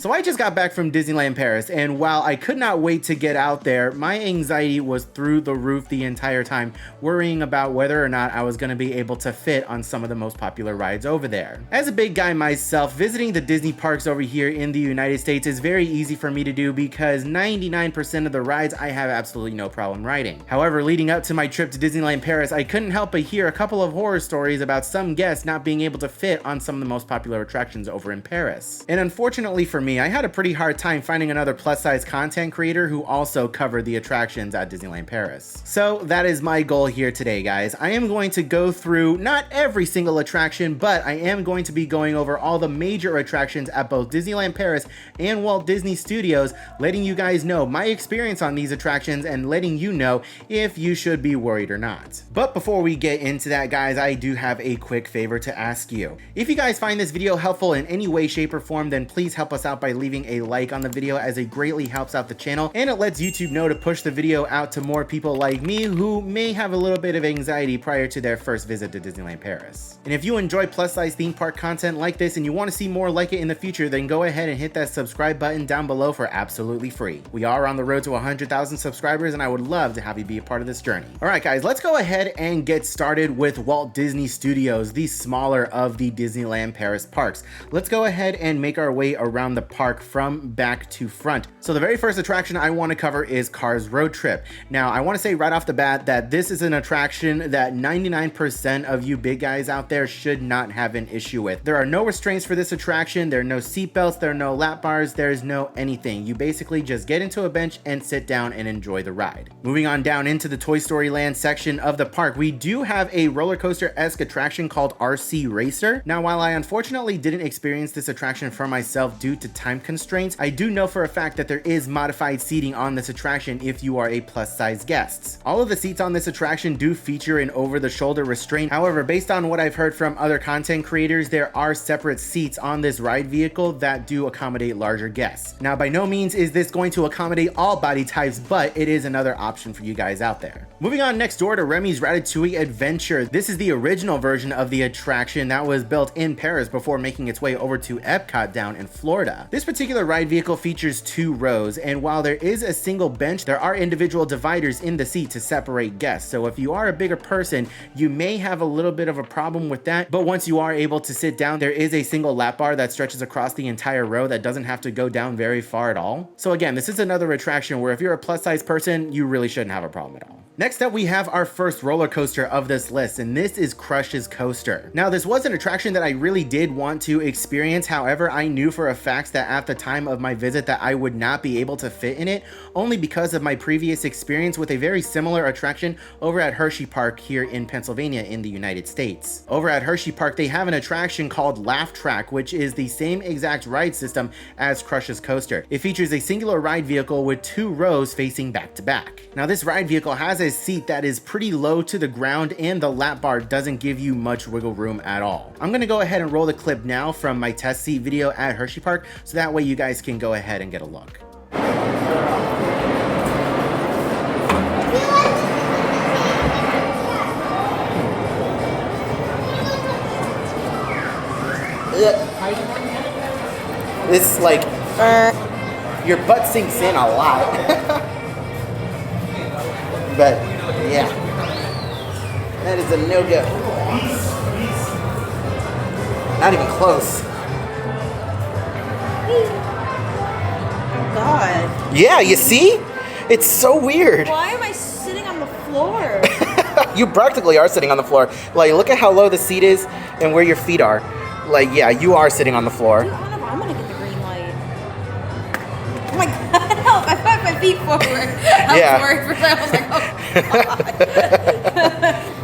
So I just got back from Disneyland Paris, and while I could not wait to get out there, my anxiety was through the roof the entire time, worrying about whether or not I was going to be able to fit on some of the most popular rides over there. As a big guy myself, visiting the Disney parks over here in the United States is very easy for me to do because 99% of the rides I have absolutely no problem riding. However, leading up to my trip to Disneyland Paris, I couldn't help but hear a couple of horror stories about some guests not being able to fit on some of the most popular attractions over in Paris. And unfortunately for me, I had a pretty hard time finding another plus-size content creator who also covered the attractions at Disneyland Paris. So that is my goal here today, guys. I am going to go through not every single attraction, but I am going to be going over all the major attractions at both Disneyland Paris and Walt Disney Studios, letting you guys know my experience on these attractions and letting you know if you should be worried or not. But before we get into that, guys, I do have a quick favor to ask you. If you guys find this video helpful in any way, shape, or form, then please help us out by leaving a like on the video, as it greatly helps out the channel and it lets YouTube know to push the video out to more people like me who may have a little bit of anxiety prior to their first visit to Disneyland Paris. And if you enjoy plus-size theme park content like this and you want to see more like it in the future, then go ahead and hit that subscribe button down below for absolutely free. We are on the road to 100,000 subscribers and I would love to have you be a part of this journey. Alright guys, let's go ahead and get started with Walt Disney Studios, the smaller of the Disneyland Paris parks. Let's go ahead and make our way around the park from back to front. So the very first attraction I want to cover is Cars Road Trip. Now I want to say right off the bat that this is an attraction that 99% of you big guys out there should not have an issue with. There are no restraints for this attraction, there are no seat belts, there are no lap bars, there's no anything. You basically just get into a bench and sit down and enjoy the ride. Moving on down into the Toy Story Land section of the park, we do have a roller coaster-esque attraction called RC Racer. Now while I unfortunately didn't experience this attraction for myself due to time constraints, I do know for a fact that there is modified seating on this attraction if you are a plus-size guest. All of the seats on this attraction do feature an over-the-shoulder restraint. However, based on what I've heard from other content creators, there are separate seats on this ride vehicle that do accommodate larger guests. Now, by no means is this going to accommodate all body types, but it is another option for you guys out there. Moving on next door to Remy's Ratatouille Adventure. This is the original version of the attraction that was built in Paris before making its way over to Epcot down in Florida. This particular ride vehicle features 2 rows, and while there is a single bench, there are individual dividers in the seat to separate guests. So if you are a bigger person, you may have a little bit of a problem with that, but once you are able to sit down, there is a single lap bar that stretches across the entire row that doesn't have to go down very far at all. So again, this is another attraction where if you're a plus size person, you really shouldn't have a problem at all. Next up, we have our first roller coaster of this list, and this is Crush's Coaster. Now, this was an attraction that I really did want to experience. However, I knew for a fact that at the time of my visit that I would not be able to fit in it, only because of my previous experience with a very similar attraction over at Hershey Park here in Pennsylvania in the United States. Over at Hershey Park, they have an attraction called Laugh Track, which is the same exact ride system as Crush's Coaster. It features a singular ride vehicle with 2 rows facing back to back. Now, this ride vehicle has a seat that is pretty low to the ground, and the lap bar doesn't give you much wiggle room at all. I'm gonna go ahead and roll the clip now from my test seat video at Hershey Park, so that way you guys can go ahead and get a look. It's like, your butt sinks in a lot. But, yeah. That is a no-go. Not even close. Oh, God. Yeah, you see? It's so weird. Why am I sitting on the floor? You practically are sitting on the floor. Like, look at how low the seat is and where your feet are. Like, yeah, you are sitting on the floor. Dude, I don't know if I'm gonna get the green light. Oh my God, help! I put my feet forward. I was worried for a second. I was like, oh God.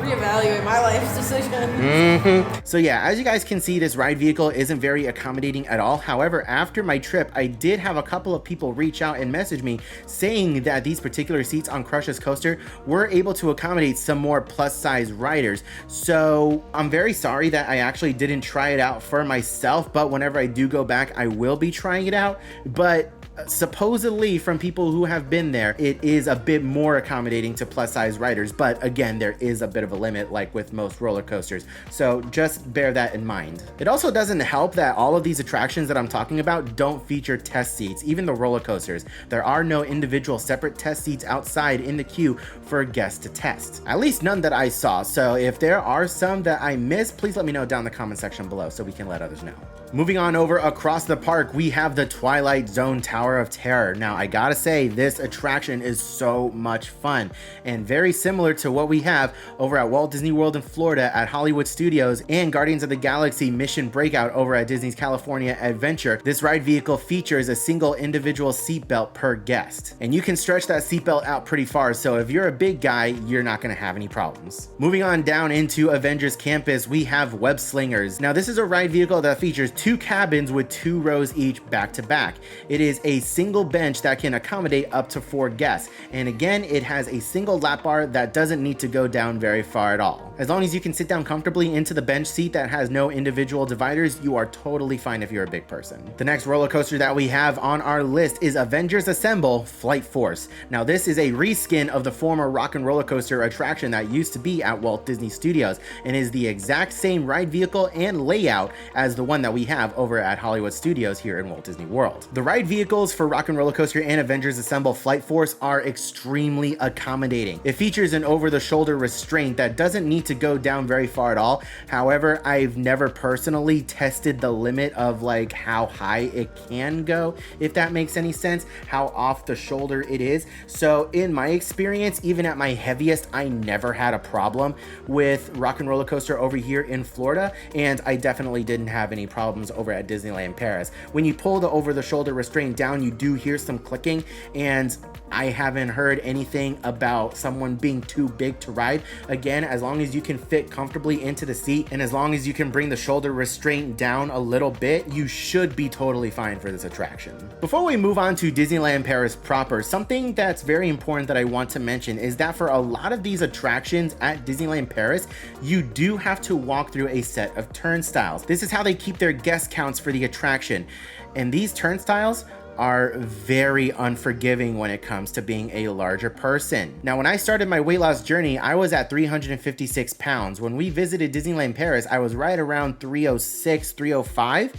Reevaluate my life's decision. So yeah, as you guys can see, this ride vehicle isn't very accommodating at all. However, after my trip, I did have a couple of people reach out and message me saying that these particular seats on Crush's Coaster were able to accommodate some more plus size riders. So I'm very sorry that I actually didn't try it out for myself, but whenever I do go back, I will be trying it out. But supposedly from people who have been there, it is a bit more accommodating to plus size riders, but again, there is a bit of a limit like with most roller coasters, so just bear that in mind. It also doesn't help that all of these attractions that I'm talking about don't feature test seats, even the roller coasters. There are no individual separate test seats outside in the queue for guests to test. At least none that I saw, so if there are some that I missed, please let me know down in the comment section below so we can let others know. Moving on over across the park, we have the Twilight Zone Tower of Terror. Now, I gotta say, this attraction is so much fun and very similar to what we have over at Walt Disney World in Florida at Hollywood Studios and Guardians of the Galaxy Mission Breakout over at Disney's California Adventure. This ride vehicle features a single individual seatbelt per guest, and you can stretch that seatbelt out pretty far, so if you're a big guy, you're not gonna have any problems. Moving on down into Avengers Campus, we have Web Slingers. Now, this is a ride vehicle that features 2 cabins with 2 rows each back to back. It is a single bench that can accommodate up to 4 guests. And again, it has a single lap bar that doesn't need to go down very far at all. As long as you can sit down comfortably into the bench seat that has no individual dividers, you are totally fine if you're a big person. The next roller coaster that we have on our list is Avengers Assemble Flight Force. Now, this is a reskin of the former Rock and Roller Coaster attraction that used to be at Walt Disney Studios and is the exact same ride vehicle and layout as the one that we have over at Hollywood Studios here in Walt Disney World. The ride vehicles for Rock and Roller Coaster and Avengers Assemble Flight Force are extremely accommodating. It features an over-the-shoulder restraint that doesn't need to go down very far at all. However, I've never personally tested the limit of like how high it can go, if that makes any sense, how off the shoulder it is. So in my experience, even at my heaviest, I never had a problem with Rock and Roller Coaster over here in Florida, and I definitely didn't have any problems over at Disneyland Paris. When you pull the over-the-shoulder restraint down, you do hear some clicking, and I haven't heard anything about someone being too big to ride. Again, as long as you can fit comfortably into the seat, and as long as you can bring the shoulder restraint down a little bit, you should be totally fine for this attraction. Before we move on to Disneyland Paris proper, something that's very important that I want to mention is that for a lot of these attractions at Disneyland Paris, you do have to walk through a set of turnstiles. This is how they keep their guest counts for the attraction. And these turnstiles are very unforgiving when it comes to being a larger person. Now, when I started my weight loss journey, I was at 356 pounds. When we visited Disneyland Paris, I was right around 306, 305.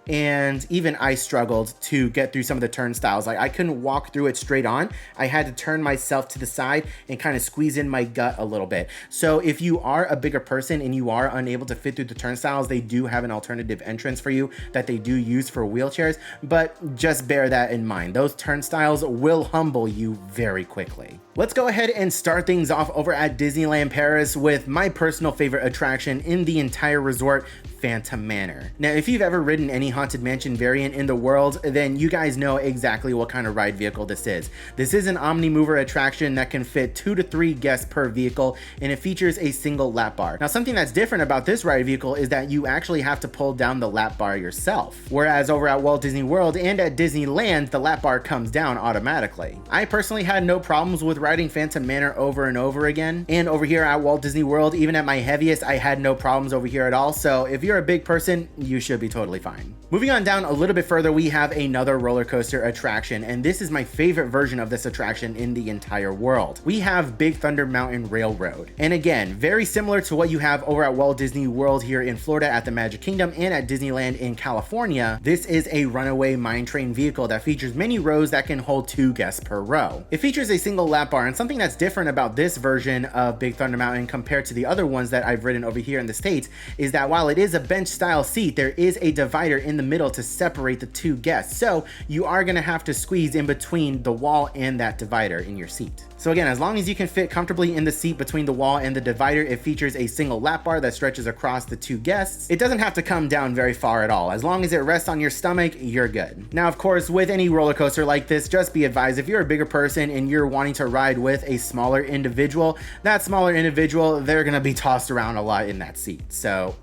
And even I struggled to get through some of the turnstiles. Like, I couldn't walk through it straight on. I had to turn myself to the side and kind of squeeze in my gut a little bit. So if you are a bigger person and you are unable to fit through the turnstiles, they do have an alternative entrance for you that they do use for wheelchairs, but just bear that in mind. Those turnstiles will humble you very quickly. Let's go ahead and start things off over at Disneyland Paris with my personal favorite attraction in the entire resort, Phantom Manor. Now, if you've ever ridden any Haunted Mansion variant in the world, then you guys know exactly what kind of ride vehicle this is. This is an Omnimover attraction that can fit 2 to 3 guests per vehicle, and it features a single lap bar. Now, something that's different about this ride vehicle is that you actually have to pull down the lap bar yourself, whereas over at Walt Disney World and at Disneyland, the lap bar comes down automatically. I personally had no problems with riding Phantom Manor over and over again, and over here at Walt Disney World, even at my heaviest, I had no problems over here at all. So if you're a big person, you should be totally fine. Moving on down a little bit further, we have another roller coaster attraction, and this is my favorite version of this attraction in the entire world. We have Big Thunder Mountain Railroad. And again, very similar to what you have over at Walt Disney World here in Florida at the Magic Kingdom and at Disneyland in California, this is a runaway mine train vehicle that features many rows that can hold 2 guests per row. It features a single lap bar, and something that's different about this version of Big Thunder Mountain compared to the other ones that I've ridden over here in the States is that while it is a bench style seat, there is a divider in the middle to separate the 2 guests. So you are gonna have to squeeze in between the wall and that divider in your seat. So again, as long as you can fit comfortably in the seat between the wall and the divider, it features a single lap bar that stretches across the 2 guests. It doesn't have to come down very far at all. As long as it rests on your stomach, you're good. Now, of course, with any roller coaster like this, just be advised, if you're a bigger person and you're wanting to ride with a smaller individual, that smaller individual, they're gonna be tossed around a lot in that seat. So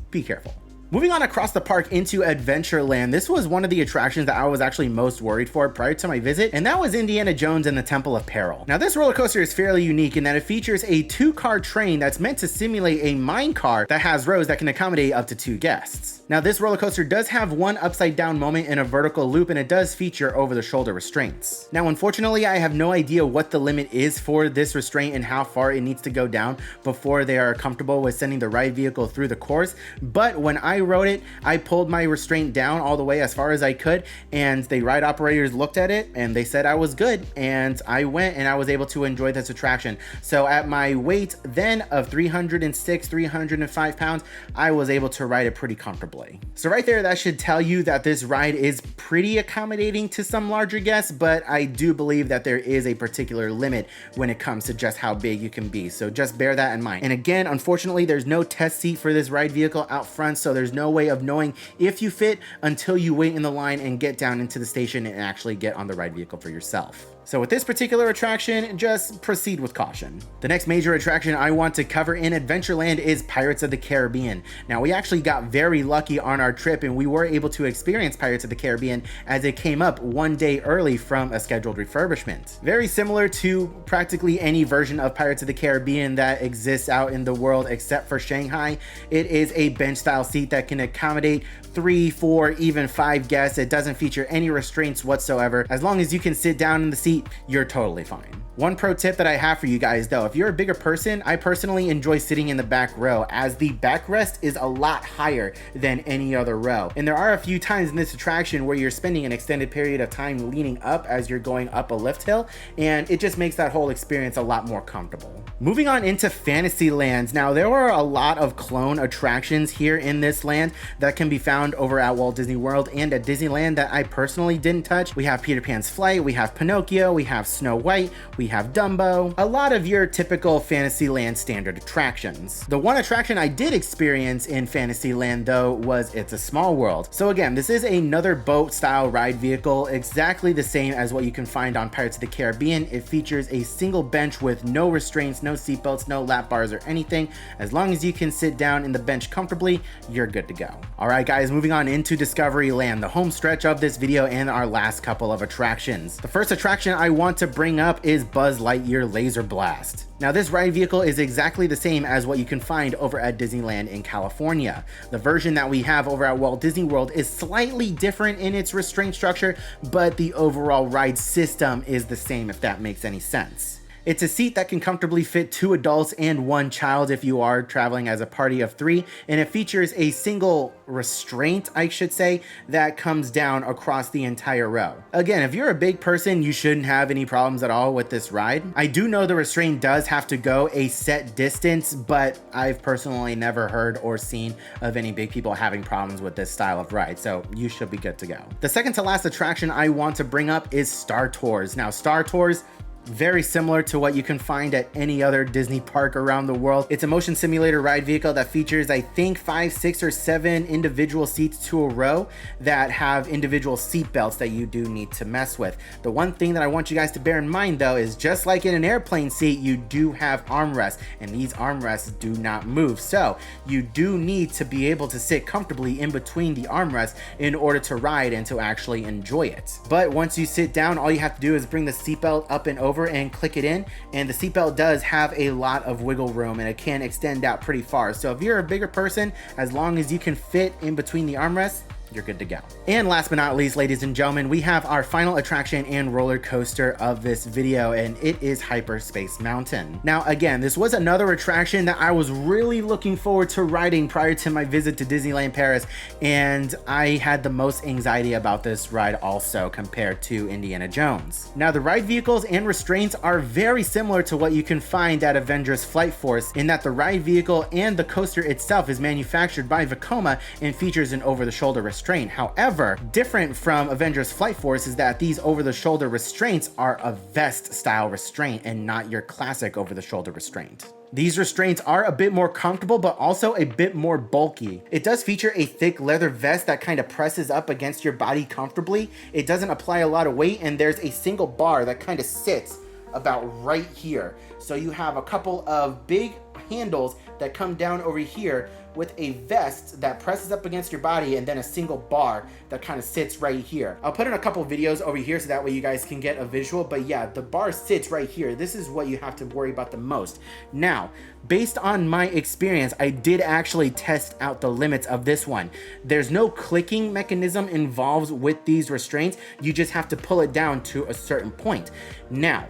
be careful. Moving on across the park into Adventureland, this was one of the attractions that I was actually most worried for prior to my visit, and that was Indiana Jones and the Temple of Peril. Now this roller coaster is fairly unique in that it features a 2-car train that's meant to simulate a mine car that has rows that can accommodate up to 2 guests. Now this roller coaster does have one upside down moment in a vertical loop, and it does feature over the shoulder restraints. Now unfortunately I have no idea what the limit is for this restraint and how far it needs to go down before they are comfortable with sending the ride vehicle through the course, but when I rode it, I pulled my restraint down all the way as far as I could, and the ride operators looked at it and they said I was good, and I went and I was able to enjoy this attraction. So at my weight then of 305 pounds, I was able to ride it pretty comfortably. So right there, that should tell you that this ride is pretty accommodating to some larger guests, but I do believe that there is a particular limit when it comes to just how big you can be. So just bear that in mind. And again, unfortunately, there's no test seat for this ride vehicle out front, so there's no way of knowing if you fit until you wait in the line and get down into the station and actually get on the ride vehicle for yourself. So with this particular attraction, just proceed with caution. The next major attraction I want to cover in Adventureland is Pirates of the Caribbean. Now we actually got very lucky on our trip and we were able to experience Pirates of the Caribbean as it came up one day early from a scheduled refurbishment. Very similar to practically any version of Pirates of the Caribbean that exists out in the world except for Shanghai. It is a bench style seat that can accommodate 3, 4, even 5 guests. It doesn't feature any restraints whatsoever. As long as you can sit down in the seat, you're totally fine. One pro tip that I have for you guys though, if you're a bigger person, I personally enjoy sitting in the back row as the backrest is a lot higher than any other row. And there are a few times in this attraction where you're spending an extended period of time leaning up as you're going up a lift hill, and it just makes that whole experience a lot more comfortable. Moving on into Fantasyland. Now there are a lot of clone attractions here in this land that can be found over at Walt Disney World and at Disneyland that I personally didn't touch. We have Peter Pan's Flight, we have Pinocchio, we have Snow White, we have Dumbo, a lot of your typical Fantasyland standard attractions. The one attraction I did experience in Fantasyland though was It's a Small World. So again, this is another boat style ride vehicle, exactly the same as what you can find on Pirates of the Caribbean. It features a single bench with no restraints, no seatbelts, no lap bars or anything. As long as you can sit down in the bench comfortably, you're good to go. All right guys, moving on into Discoveryland, the home stretch of this video and our last couple of attractions. The first attraction I want to bring up is Buzz Lightyear Laser Blast. Now this ride vehicle is exactly the same as what you can find over at Disneyland in California. The version that we have over at Walt Disney World is slightly different in its restraint structure, but the overall ride system is the same, if that makes any sense. It's a seat that can comfortably fit 2 adults and 1 child if you are traveling as a party of 3, and it features a single restraint, I should say, that comes down across the entire row. Again, if you're a big person, you shouldn't have any problems at all with this ride. I do know the restraint does have to go a set distance, but I've personally never heard or seen of any big people having problems with this style of ride, so you should be good to go. The second to last attraction I want to bring up is Star Tours. Now, Star Tours, very similar to what you can find at any other Disney park around the world. It's a motion simulator ride vehicle that features, I think, 5, 6, or 7 individual seats to a row that have individual seat belts that you do need to mess with. The one thing that I want you guys to bear in mind though is just like in an airplane seat, you do have armrests, and these armrests do not move. So you do need to be able to sit comfortably in between the armrests in order to ride and to actually enjoy it. But once you sit down, all you have to do is bring the seatbelt up and over and click it in, and the seatbelt does have a lot of wiggle room and it can extend out pretty far. So if you're a bigger person, as long as you can fit in between the armrests, you're good to go. And last but not least, ladies and gentlemen, we have our final attraction and roller coaster of this video, and it is Hyperspace Mountain. Now again, this was another attraction that I was really looking forward to riding prior to my visit to Disneyland Paris, and I had the most anxiety about this ride also compared to Indiana Jones. Now the ride vehicles and restraints are very similar to what you can find at Avengers Flight Force, in that the ride vehicle and the coaster itself is manufactured by Vekoma and features an over-the-shoulder restraint. However, different from Avengers Flight Force is that these over-the-shoulder restraints are a vest style restraint and not your classic over-the-shoulder restraint. These restraints are a bit more comfortable, but also a bit more bulky. It does feature a thick leather vest that kind of presses up against your body comfortably. It doesn't apply a lot of weight, and there's a single bar that kind of sits about right here. So you have a couple of big handles that come down over here with a vest that presses up against your body and then a single bar that kind of sits right here. I'll put in a couple videos over here so that way you guys can get a visual, but yeah, the bar sits right here. This is what you have to worry about the most. Now, based on my experience, I did actually test out the limits of this one. There's no clicking mechanism involved with these restraints. You just have to pull it down to a certain point. Now,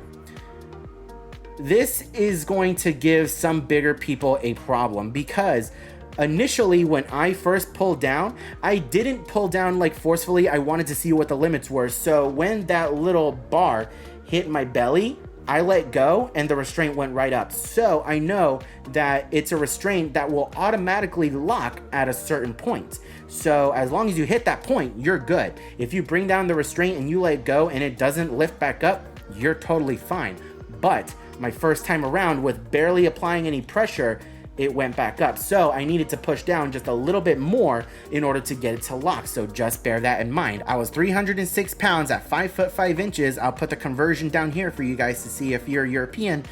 this is going to give some bigger people a problem because initially when I first pulled down, I didn't pull down like forcefully. I wanted to see what the limits were. So when that little bar hit my belly, I let go and the restraint went right up. So I know that it's a restraint that will automatically lock at a certain point. So as long as you hit that point, you're good. If you bring down the restraint and you let go and it doesn't lift back up, you're totally fine. But my first time around, with barely applying any pressure, it went back up. So I needed to push down just a little bit more in order to get it to lock. So just bear that in mind. I was 306 pounds at 5 foot 5 inches. I'll put the conversion down here for you guys to see if you're European.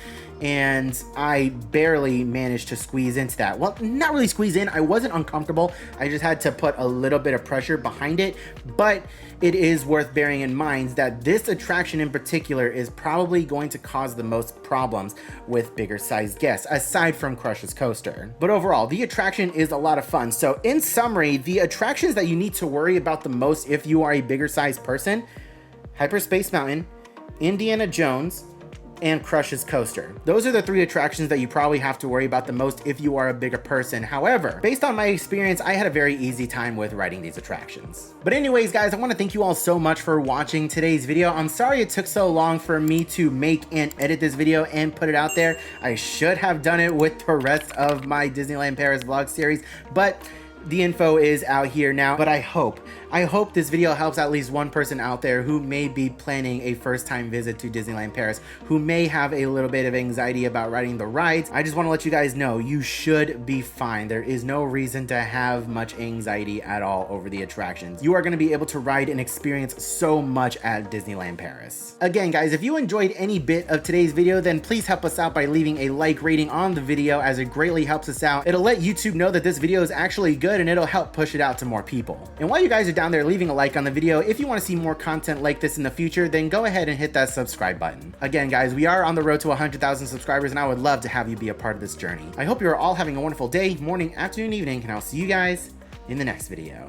And I barely managed to squeeze into that. Well, not really squeeze in. I wasn't uncomfortable. I just had to put a little bit of pressure behind it. But it is worth bearing in mind that this attraction in particular is probably going to cause the most problems with bigger sized guests, aside from Crush's Coaster. But overall, the attraction is a lot of fun. So in summary, the attractions that you need to worry about the most if you are a bigger sized person: Hyperspace Mountain, Indiana Jones, and Crush's Coaster. Those are the 3 attractions that you probably have to worry about the most if you are a bigger person. However, based on my experience, I had a very easy time with riding these attractions. But anyways, guys, I want to thank you all so much for watching today's video. I'm sorry it took so long for me to make and edit this video and put it out there. I should have done it with the rest of my Disneyland Paris vlog series, but the info is out here now. But I hope this video helps at least one person out there who may be planning a first-time visit to Disneyland Paris, who may have a little bit of anxiety about riding the rides. I just want to let you guys know you should be fine. There is no reason to have much anxiety at all over the attractions. You are going to be able to ride and experience so much at Disneyland Paris. Again, guys, if you enjoyed any bit of today's video, then please help us out by leaving a like rating on the video, as it greatly helps us out. It'll let YouTube know that this video is actually good, and it'll help push it out to more people. And while you guys are down there leaving a like on the video, if you want to see more content like this in the future, then go ahead and hit that subscribe button. Again, guys, we are on the road to 100,000 subscribers, and I would love to have you be a part of this journey. I hope you're all having a wonderful day, morning, afternoon, evening, and I'll see you guys in the next video.